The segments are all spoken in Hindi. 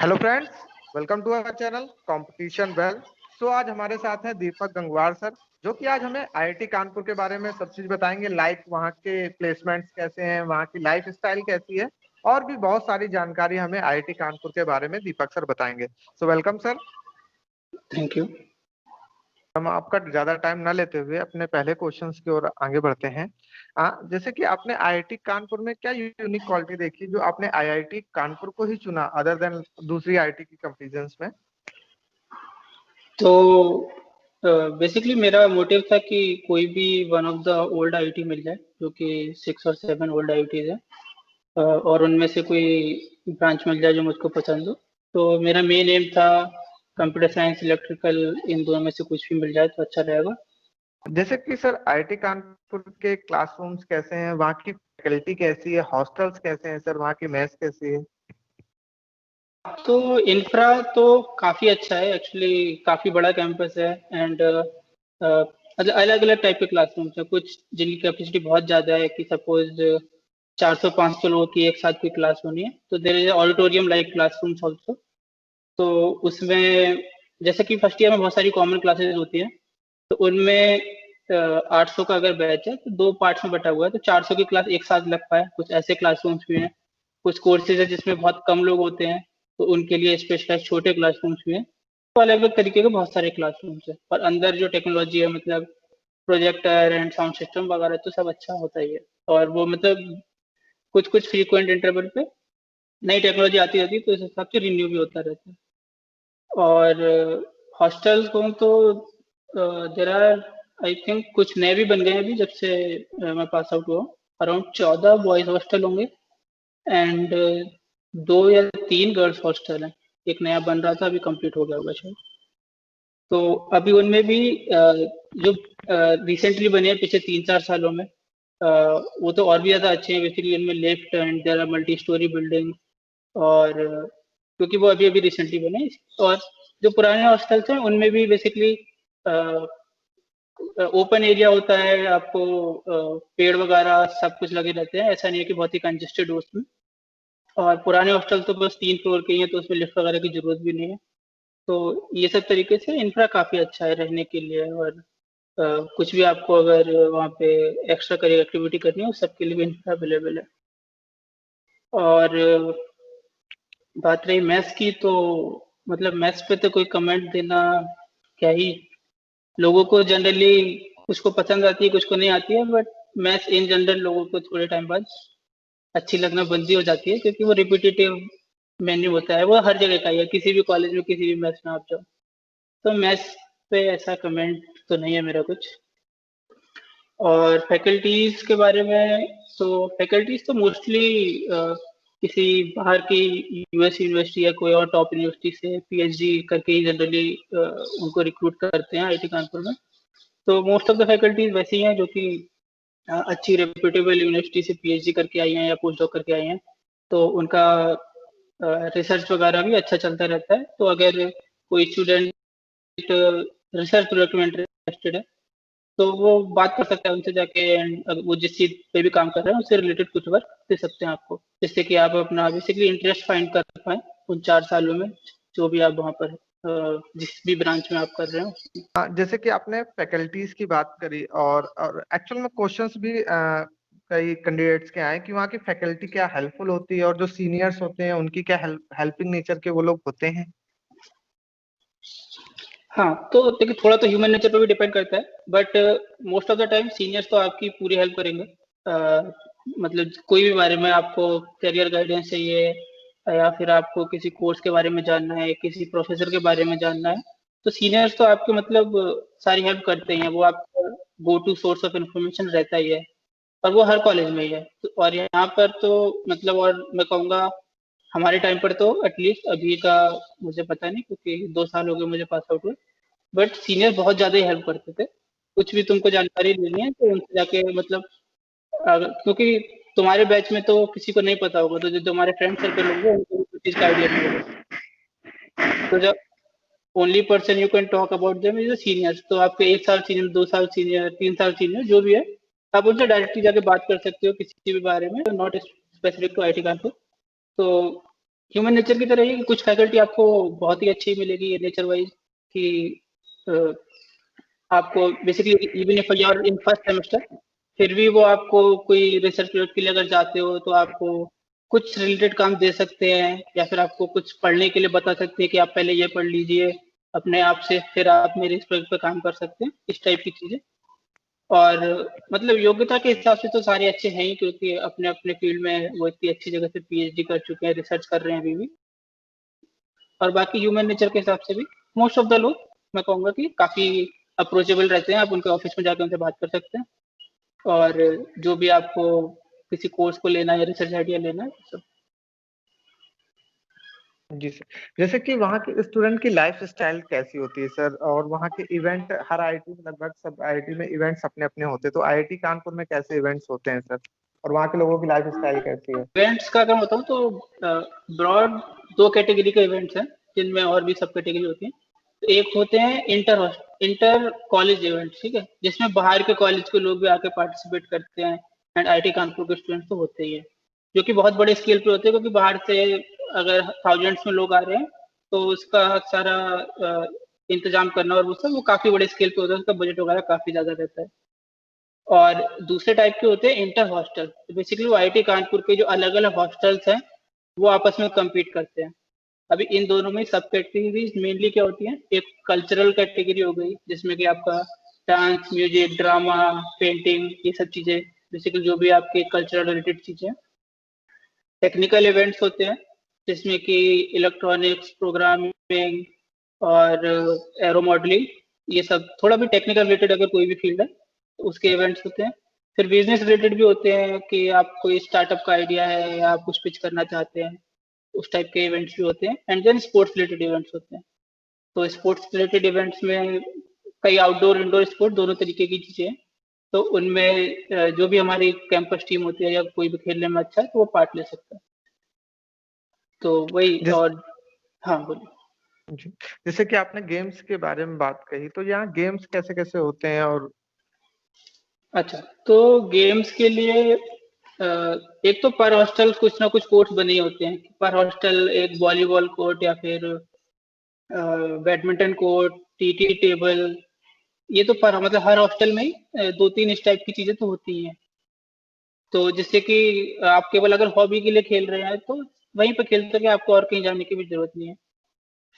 Hello friends, welcome to our channel competition bell. So आज हमारे साथ हैं दीपक गंगवार सर, जो कि आज हमें आईआईटी कानपुर के बारे में सब चीज बताएंगे। लाइक वहाँ के प्लेसमेंट्स कैसे हैं, वहाँ की लाइफ स्टाइल कैसी है, और भी बहुत सारी जानकारी हमें आईआईटी कानपुर के बारे में दीपक सर बताएंगे। So welcome sir. Thank you. हम आपका ज्यादा टाइम ना लेते हुए अपने पहले क्वेश्चंस की ओर आगे बढ़ते हैं। जैसे कि आपने आईआईटी कानपुर में क्या यूनिक क्वालिटी देखी जो आपने आईआईटी कानपुर को ही चुना अदर देन दूसरी आईआईटी की कंपैरिजंस में? तो बेसिकली मेरा मोटिव था कि कोई भी one of the old IIT मिल जाए, जो कि 6 और 7 ओल्ड आईआईटीज है, और उनमें से कोई ब्रांच मिल जाए जो मुझको पसंद हो। तो मेरा मेन एम था कंप्यूटर साइंस, इलेक्ट्रिकल, इन दोनों में से कुछ भी मिल जाए तो अच्छा रहेगा। जैसे कि सर आईआईटी कानपुर के क्लासरूम्स कैसे हैं, वहाँ की फैकल्टी कैसी है, हॉस्टल्स कैसे हैं सर, वहाँ की मेस कैसी है? तो इंफ्रा तो काफ़ी अच्छा है एक्चुअली, काफ़ी बड़ा कैंपस है। एंड मतलब अलग अलग टाइप के क्लासरूम्स हैं, कुछ जिनकी कैपेसिटी बहुत ज़्यादा है कि सपोज 400-500 लोगों की एक साथ कोई क्लास होनी है, तो there is auditorium like classrooms also. तो उसमें जैसे कि फर्स्ट ईयर में बहुत सारी कॉमन क्लासेस होती हैं, तो उनमें 800 का अगर बैच है तो 2 पार्ट्स में बटा हुआ है, तो 400 की क्लास एक साथ लग पाए। कुछ ऐसे क्लासरूम्स भी हैं, कुछ कोर्सेज है जिसमें बहुत कम लोग होते हैं, तो उनके लिए स्पेशलाइज छोटे क्लासरूम्स भी हैं। तो अलग अलग तरीके के बहुत सारे क्लासरूम्स हैं, और अंदर जो टेक्नोलॉजी है, मतलब प्रोजेक्टर एंड साउंड सिस्टम वगैरह, तो सब अच्छा होता ही है। और वो मतलब कुछ कुछ फ्रीक्वेंट इंटरवल पे नई टेक्नोलॉजी आती रहती है, तो इस हिसाब से रिन्यू भी होता रहता है। और हॉस्टल्स को तो देर आर, आई थिंक कुछ नए भी बन गए हैं अभी जब से मैं पास आउट हुआ। अराउंड 14 बॉयज हॉस्टल होंगे, एंड 2 या 3 गर्ल्स हॉस्टल हैं। एक नया बन रहा था, अभी कंप्लीट हो गया होगा शायद। तो अभी उनमें भी जो रिसेंटली बने हैं पिछले 3-4 सालों में, वो तो और भी ज़्यादा अच्छे हैं। बेसिकली उनमें lift and there are multi storey building, और क्योंकि वो अभी अभी रिसेंटली बने हैं। और जो पुराने हॉस्टल्स हैं उनमें भी बेसिकली ओपन एरिया होता है, आपको पेड़ वगैरह सब कुछ लगे रहते हैं। ऐसा नहीं है कि बहुत ही कंजेस्टेड हो उसमें। और पुराने हॉस्टल तो बस 3 फ्लोर के ही हैं, तो उसमें लिफ्ट वगैरह की जरूरत भी नहीं है। तो ये सब तरीके से इंफ्रा काफ़ी अच्छा है रहने के लिए। और कुछ भी आपको अगर वहाँ पे एक्स्ट्रा करियर एक्टिविटी करनी है, उस सब के लिए भी इंफ्रा अवेलेबल है। और बात रही मैथ्स की, तो मतलब मैथ्स पे तो कोई कमेंट देना क्या ही। लोगों को जनरली कुछ को पसंद आती है, कुछ को नहीं आती है, बट मैथ्स इन जनरल लोगों को थोड़े टाइम बाद अच्छी लगना बंद ही हो जाती है, क्योंकि वो रिपीटेटिव मेन्यू होता है। वो हर जगह का ही है, किसी भी कॉलेज में किसी भी मैथ्स में आप जाओ। तो मैथ्स पे ऐसा कमेंट तो नहीं है मेरा कुछ। और फैकल्टीज के बारे में, तो फैकल्टीज तो मोस्टली किसी बाहर की यूएस यूनिवर्सिटी या कोई और टॉप यूनिवर्सिटी से पीएचडी करके ही जनरली उनको रिक्रूट करते हैं आईआईटी कानपुर में। तो मोस्ट ऑफ द फैकल्टीज वैसे ही हैं जो कि अच्छी रेप्यूटेबल यूनिवर्सिटी से पीएचडी करके आई हैं या पोस्ट डॉक करके आई हैं। तो उनका रिसर्च वगैरह भी अच्छा चलता रहता है। तो अगर कोई स्टूडेंट रिसर्च प्रोजेक्ट में इंटरेस्टेड है, तो वो बात कर सकता है उनसे जाके, एंड वो जिस चीज पे भी काम कर रहे हैं उससे रिलेटेड कुछ वर्क दे सकते हैं आपको, जिससे कि आप अपना बेसिकली इंटरेस्ट फाइंड कर पाए उन 4 सालों में, जो भी आप वहाँ पर जिस भी ब्रांच में आप कर रहे हो। जैसे कि आपने फैकल्टीज की बात करी, और एक्चुअल में क्वेश्चंस भी कई कैंडिडेट्स के आए कि वहाँ की फैकल्टी क्या हेल्पफुल होती है, और जो सीनियर्स होते हैं उनकी क्या हेल्पिंग नेचर के वो लोग होते हैं? हाँ, तो देखिए थोड़ा तो ह्यूमन नेचर पे भी डिपेंड करता है, but most of the time seniors तो आपकी पूरी हेल्प करेंगे। मतलब कोई भी बारे में आपको करियर गाइडेंस चाहिए, या फिर आपको किसी कोर्स के बारे में जानना है, किसी प्रोफेसर के बारे में जानना है, तो सीनियर्स तो आपके मतलब सारी हेल्प करते ही हैं। वो आपका go to source of information रहता ही है, और वो हर कॉलेज में ही है। और यहाँ पर तो मतलब, और मैं कहूँगा हमारे टाइम पर तो एटलीस्ट, अभी का मुझे पता नहीं क्योंकि 2 साल हो गए मुझे पास आउट हुए, बट सीनियर बहुत ज्यादा ही हेल्प करते थे। कुछ भी तुमको जानकारी लेनी है तो उनसे जाके मतलब क्योंकि तुम्हारे बैच में तो किसी को नहीं पता होगा, तो जो तुम्हारे फ्रेंड सर्कल होंगे उनको भी चीज का आइडिया नहीं होगा। तो जब only person you can talk about them is seniors, तो आपके 1 साल सीनियर, 2 साल सीनियर, 3 साल सीनियर जो भी है, आप उनसे डायरेक्टली जाके बात कर सकते हो किसी भी बारे में, not specific to IIT Kanpur. तो ह्यूमन नेचर की तरह ही कुछ फैकल्टी आपको बहुत ही अच्छी मिलेगी नेचर वाइज, कि अ, आपको basically even if you are in first semester, फिर भी वो आपको कोई रिसर्च प्रोजेक्ट के लिए अगर जाते हो तो आपको कुछ रिलेटेड काम दे सकते हैं, या फिर आपको कुछ पढ़ने के लिए बता सकते हैं कि आप पहले ये पढ़ लीजिए अपने आप से, फिर आप मेरे इस प्रोजेक्ट पे काम कर सकते हैं, इस टाइप की चीजें। और मतलब योग्यता के हिसाब से तो सारे अच्छे हैं ही, क्योंकि अपने अपने फील्ड में वो इतनी अच्छी जगह से पीएचडी कर चुके हैं, रिसर्च कर रहे हैं अभी भी। और बाकी ह्यूमन नेचर के हिसाब से भी मोस्ट ऑफ द लोग, मैं कहूँगा कि काफी अप्रोचेबल रहते हैं, आप उनके ऑफिस में जाकर उनसे बात कर सकते हैं। और जो भी आपको किसी कोर्स को लेना है या रिसर्च आइडिया लेना है सब। जी सर, जैसे कि वहाँ के स्टूडेंट की लाइफ स्टाइल कैसी होती है सर, और वहाँ के इवेंट, हर आईआईटी में लगभग सब आईआईटी में इवेंट्स अपने अपने होते हैं, तो आईआईटी कानपुर में कैसे इवेंट्स होते हैं सर, और वहाँ के लोगों की लाइफ स्टाइल कैसी है? इवेंट्स का अगर मैं बताऊँ तो ब्रॉड दो कैटेगरी के इवेंट्स हैं, जिनमें और भी सब कैटेगरी होती है। तो एक होते हैं इंटर कॉलेज इवेंट्स, ठीक है, जिसमें बाहर के कॉलेज के लोग भी आके पार्टिसिपेट करते हैं, एंड आईआईटी कानपुर के स्टूडेंट्स तो होते ही है, जो कि बहुत बड़े स्केल पे होते हैं, क्योंकि बाहर से अगर थाउजेंड्स में लोग आ रहे हैं तो उसका सारा इंतजाम करना और वो सब वो काफी बड़े स्केल पे होता है, उसका बजट वगैरह काफी ज्यादा रहता है। और दूसरे टाइप के होते हैं इंटर हॉस्टल, तो बेसिकली वो आईआईटी कानपुर के जो अलग अलग हॉस्टल्स हैं वो आपस में compete करते हैं। अभी इन दोनों में सब कैटेगरीज मेनली क्या होती हैं, एक कल्चरल कैटेगरी हो गई जिसमें कि आपका डांस, म्यूजिक, ड्रामा, पेंटिंग, ये सब चीजें, बेसिकली जो भी आपके कल्चरल रिलेटेड चीजें। टेक्निकल इवेंट्स होते हैं जिसमें कि इलेक्ट्रॉनिक्स, प्रोग्रामिंग और एरो मॉडलिंग, ये सब थोड़ा भी टेक्निकल रिलेटेड अगर कोई भी फील्ड है तो उसके इवेंट्स होते हैं। फिर बिजनेस रिलेटेड भी होते हैं कि आप कोई स्टार्टअप का आइडिया है या आप कुछ पिच करना चाहते हैं, उस टाइप के इवेंट्स भी होते हैं। And then sports related events होते हैं। तो स्पोर्ट्स रिलेटेड इवेंट्स में कई आउटडोर इंडोर स्पोर्ट दोनों तरीके की चीजें हैं। तो उनमें जो भी हमारी कैंपस टीम होती है या कोई भी खेलने में अच्छा है तो वो पार्ट ले सकता है। तो वही। जिस और हाँ बोलिए। जी, जैसे कि आपने गेम्स के बारे में बात कही, तो यहाँ गेम्स कैसे कैसे होते हैं, और अच्छा, तो गेम्स के लिए एक तो पर हॉस्टल कुछ ना कुछ कोर्ट्स बने ही होते हैं। पर हॉस्टल एक वॉलीबॉल कोर्ट या फिर बैडमिंटन कोर्ट, टीटी टेबल, ये तो पर मतलब हर हॉस्टल में ही दो तीन इस टाइप की चीजें तो होती ही हैं। तो जिससे कि आप केवल अगर हॉबी के लिए खेल रहे हैं तो वहीं पर खेल सके, आपको और कहीं जाने की भी जरूरत नहीं है।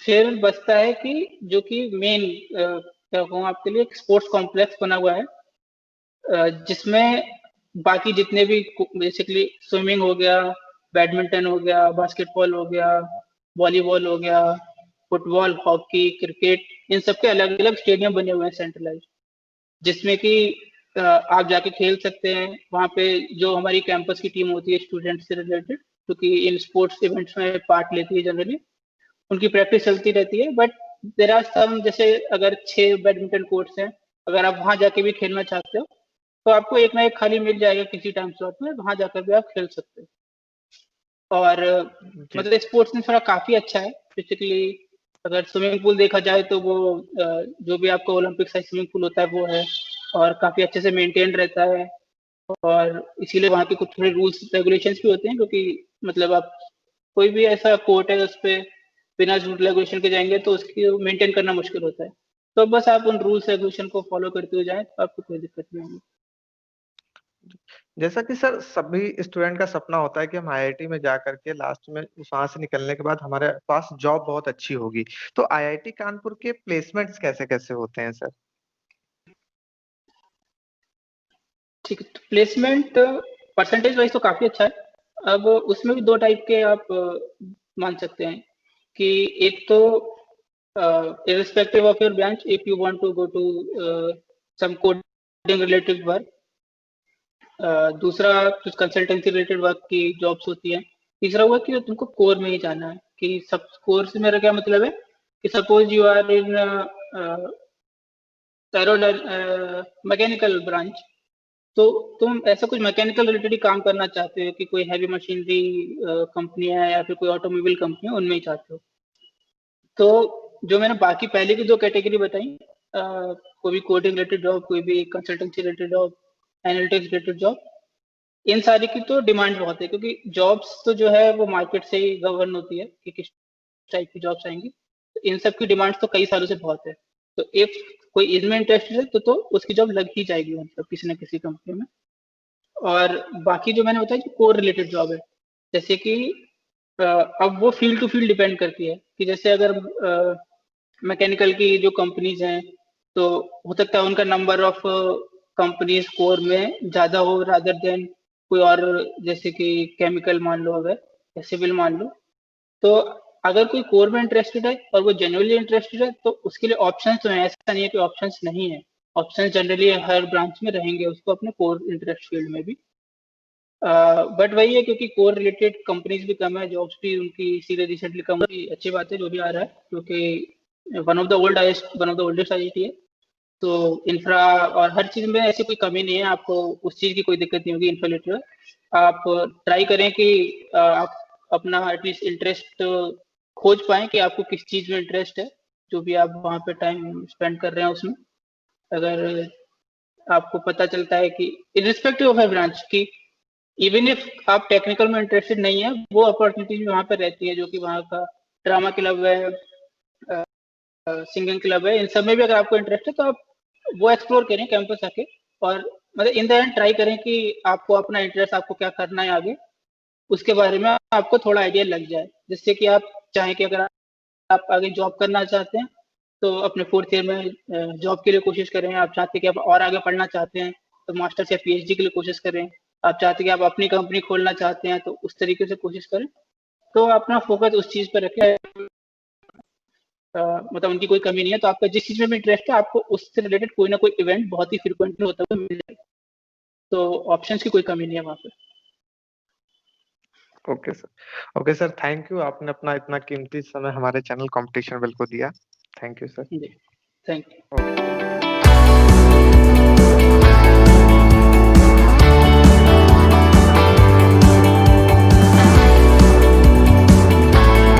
फिर बचता है कि जो कि मेन क्या कहूँ आपके लिए, एक स्पोर्ट्स कॉम्प्लेक्स बना हुआ है, जिसमें बाकी जितने भी बेसिकली स्विमिंग हो गया, बैडमिंटन हो गया, बास्केटबॉल हो गया, वॉलीबॉल हो गया, फुटबॉल, हॉकी, क्रिकेट, इन सब के अलग अलग स्टेडियम बने हुए हैं सेंट्रलाइज, जिसमें कि आप जाके खेल सकते हैं। वहाँ पे जो हमारी कैंपस की टीम होती है स्टूडेंट्स से रिलेटेड, क्योंकि इन स्पोर्ट्स इवेंट्स में पार्ट लेती है जनरली, उनकी प्रैक्टिस चलती रहती है। बट देर आर सम, जैसे अगर 6 बैडमिंटन कोर्ट्स हैं, अगर आप वहां जाके भी खेलना चाहते हो तो आपको एक ना एक खाली मिल जाएगा किसी टाइम स्लॉट में, वहां जाकर भी आप खेल सकते हो। और जी मतलब स्पोर्ट्स में थोड़ा काफी अच्छा है बेसिकली। अगर स्विमिंग पूल देखा जाए तो वो जो भी आपका ओलंपिक साइज स्विमिंग पूल होता है वो है, और काफी अच्छे से मेंटेन रहता है। और इसीलिए वहाँ के कुछ थोड़े रूल्स रेगुलेशंस भी होते हैं, क्योंकि मतलब आप कोई भी ऐसा कोर्ट है उस पे बिना रूल रेगुलेशन के जाएंगे तो उसकी मेंटेन करना मुश्किल होता है। तो बस आप उन रूल्स रेगुलेशन को फॉलो करते हुए जाएं तो आपको कोई दिक्कत नहीं होगी। जैसा कि सर सभी स्टूडेंट का सपना होता है कि हम आईआईटी में जा करके लास्ट में वहां से निकलने के बाद हमारे पास जॉब बहुत अच्छी होगी, तो आईआईटी कानपुर के प्लेसमेंट्स कैसे कैसे होते हैं सर? ठीक है, तो प्लेसमेंट परसेंटेज वाइज तो काफी अच्छा है। अब उसमें भी दो टाइप के आप मान सकते हैं, कि एक तो irrespective of your branch, if you want to go to some coding related work, दूसरा कुछ कंसल्टेंसी रिलेटेड वर्क की जॉब्स होती है। तीसरा हुआ कि तुमको कोर में ही जाना है, कि सब कोर से मेरा क्या मतलब है, कि suppose you are in mechanical branch, तो तुम ऐसा कुछ मैकेनिकल रिलेटेड ही काम करना चाहते हो, कि कोई हैवी मशीनरी कंपनी है या फिर कोई ऑटोमोबाइल कंपनी है, उनमें ही चाहते हो। तो जो मैंने बाकी पहले की दो कैटेगरी बताई, कोई भी कोडिंग रिलेटेड जॉब, कोई भी consultancy related job, analytics related job, इन सारी की तो डिमांड बहुत है, क्योंकि जॉब्स तो जो है वो मार्केट से ही गवर्न होती है कि किस टाइप की जॉब्स आएंगी। तो इन सब की डिमांड तो कई सालों से बहुत है। तो इफ कोई इनमें इंटरेस्टेड है तो उसकी जॉब लग ही जाएगी, मतलब किसी ना किसी कंपनी में। और बाकी जो मैंने बताया, जो कोर रिलेटेड जॉब है, जैसे कि अब वो फील्ड टू फील्ड डिपेंड करती है कि जैसे अगर मैकेनिकल की जो कंपनीज हैं, तो हो सकता है उनका नंबर ऑफ कंपनीज कोर में ज़्यादा हो रादर देन कोई और, जैसे कि केमिकल मान लो अगर, या सिविल मान लो। तो अगर कोई कोर में इंटरेस्टेड है और वो जेन्युइनली इंटरेस्टेड है तो उसके लिए ऑप्शंस तो हैं, ऐसा नहीं है कि ऑप्शंस नहीं है। ऑप्शंस जनरली हर ब्रांच में रहेंगे उसको अपने कोर इंटरेस्ट फील्ड में भी। बट वही है, क्योंकि कोर रिलेटेड कंपनीज भी कम है, जॉब्स भी उनकी इसीलिए रिसेंटली कम हुई। अच्छी बात है जो भी आ रहा है, क्योंकि one of the oldest IIT है। तो इंफ्रा और हर चीज में ऐसी कोई कमी नहीं है, आपको उस चीज की कोई दिक्कत नहीं होगी। इंफ्रास्ट्रक्चर आप ट्राई करें कि आप अपना एटलीस्ट इंटरेस्ट खोज पाए कि आपको किस चीज में इंटरेस्ट है, जो भी आप वहाँ पे टाइम स्पेंड कर रहे हैं उसमें। अगर आपको पता चलता है कि इरिस्पेक्टिव ऑफ ए ब्रांच की, इवन इफ आप टेक्निकल में इंटरेस्टेड नहीं है, वो अपॉर्चुनिटीज वहाँ पे रहती है, जो कि वहाँ का ड्रामा क्लब है, सिंगिंग क्लब है, इन सब में भी अगर आपको इंटरेस्ट है तो आप वो एक्सप्लोर करें कैंपस आके। और मतलब इन द एंड ट्राई करें कि आपको अपना इंटरेस्ट, आपको क्या करना है आगे, उसके बारे में आपको थोड़ा आइडिया लग जाए, जिससे कि आप चाहें कि अगर आप आगे जॉब करना चाहते हैं तो अपने फोर्थ ईयर में जॉब के लिए कोशिश करें। आप चाहते हैं कि आप और आगे पढ़ना चाहते हैं तो मास्टर्स या पीएचडी के लिए कोशिश करें। आप चाहते हैं कि आप अपनी कंपनी खोलना चाहते हैं तो उस तरीके से कोशिश करें। तो अपना फोकस उस चीज पर रखें। मतलब उनकी कोई कमी नहीं है, तो आपका जिस चीज में भी इंटरेस्ट है आपको उससे रिलेटेड कोई ना कोई इवेंट बहुत ही फ्रिक्वेंटली होता हुआ मिल जाएगा। तो ऑप्शंस की कोई कमी नहीं है वहाँ पे। ओके सर, थैंक यू, आपने अपना इतना कीमती समय हमारे चैनल कंपटीशन बेल को दिया। Thank you sir. जी, थैंक यू। ओके।